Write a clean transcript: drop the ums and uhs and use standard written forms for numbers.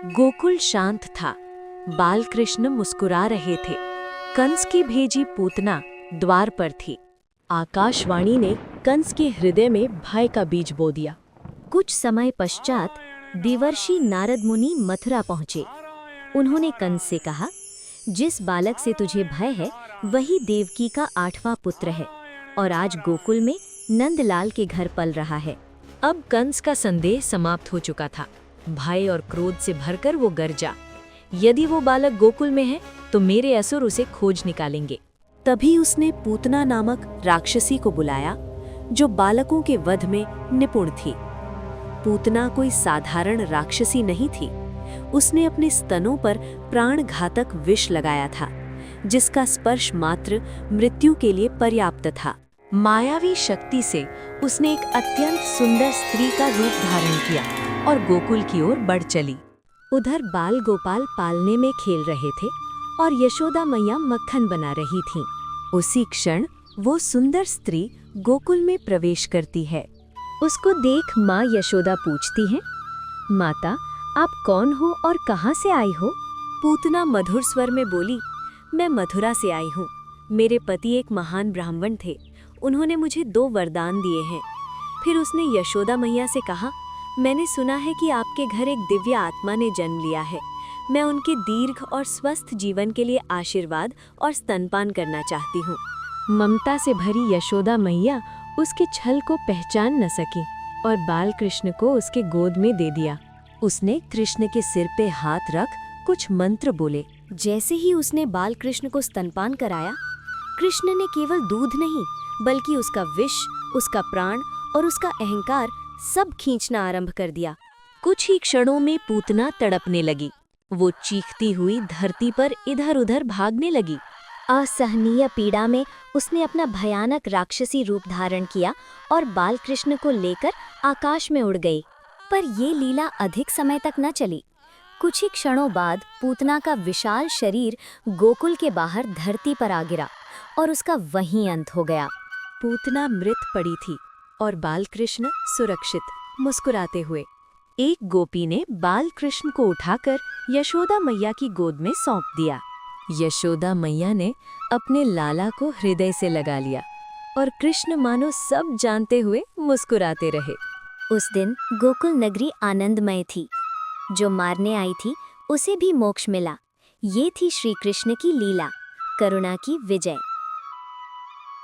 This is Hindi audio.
गोकुल शांत था। बालकृष्ण मुस्कुरा रहे थे। कंस की भेजी पूतना द्वार पर थी। आकाशवाणी ने कंस के हृदय में भय का बीज बो दिया। कुछ समय पश्चात देवर्षि नारद मुनि मथुरा पहुंचे। उन्होंने कंस से कहा, जिस बालक से तुझे भय है वही देवकी का 8वां पुत्र है और आज गोकुल में नंदलाल के घर पल रहा है। अब कंस का संदेह समाप्त हो चुका था। भय और क्रोध से भरकर वो गरजा, यदि वो बालक गोकुल में है तो मेरे असुर उसे खोज निकालेंगे। तभी उसने पूतना नामक राक्षसी को बुलाया, जो बालकों के वध में निपुण थी। पूतना कोई साधारण राक्षसी नहीं थी। उसने अपने स्तनों पर प्राणघातक विष लगाया था, जिसका स्पर्श मात्र मृत्यु के लिए पर्याप्त था। मायावी शक्ति से उसने एक अत्यंत सुंदर स्त्री का रूप धारण किया और गोकुल की ओर बढ़ चली। उधर बाल गोपाल पालने में खेल रहे थे और यशोदा मैया मक्खन बना रही थीं। उसी क्षण वो सुंदर स्त्री गोकुल में प्रवेश करती है। उसको देख माँ यशोदा पूछती हैं, माता, आप कौन हो और कहाँ से आई हो? पूतना मधुर स्वर में बोली, मैं मथुरा से आई हूँ। मेरे पति एक महान ब्राह्मण थे। उन्होंने मुझे 2 वरदान दिए हैं। फिर उसने यशोदा मैया से कहा, मैंने सुना है कि आपके घर एक दिव्य आत्मा ने जन्म लिया है। मैं उनके दीर्घ और स्वस्थ जीवन के लिए आशीर्वाद और स्तनपान करना चाहती हूँ। ममता से भरी यशोदा मैया उसके छल को पहचान न सकी और बालकृष्ण को उसके गोद में दे दिया। उसने कृष्ण के सिर पे हाथ रख कुछ मंत्र बोले। जैसे ही उसने बालकृष्ण को स्तनपान कराया, कृष्ण ने केवल दूध नहीं बल्कि उसका विष, उसका प्राण और उसका अहंकार सब खींचना आरंभ कर दिया। कुछ ही क्षणों में पूतना तड़पने लगी। वो चीखती हुई धरती पर इधर-उधर भागने लगी। असहनीय पीड़ा में उसने अपना भयानक राक्षसी रूप धारण किया और बालकृष्ण को लेकर आकाश में उड़ गई। पर ये लीला अधिक समय तक न चली। कुछ ही क्षणों बाद पूतना का विशाल शरीर गोकुल के बाहर धरती पर आ गिरा और उसका वहीं अंत हो गया। पूतना मृत पड़ी थी और बालकृष्ण सुरक्षित, मुस्कुराते हुए। एक गोपी ने बालकृष्ण को उठाकर यशोदा मैया की गोद में सौंप दिया। यशोदा मैया ने अपने लाला को हृदय से लगा लिया और कृष्ण मानो सब जानते हुए मुस्कुराते रहे। उस दिन गोकुल नगरी आनंदमय थी। जो मारने आई थी उसे भी मोक्ष मिला। ये थी श्री कृष्ण की लीला, करुणा की विजय।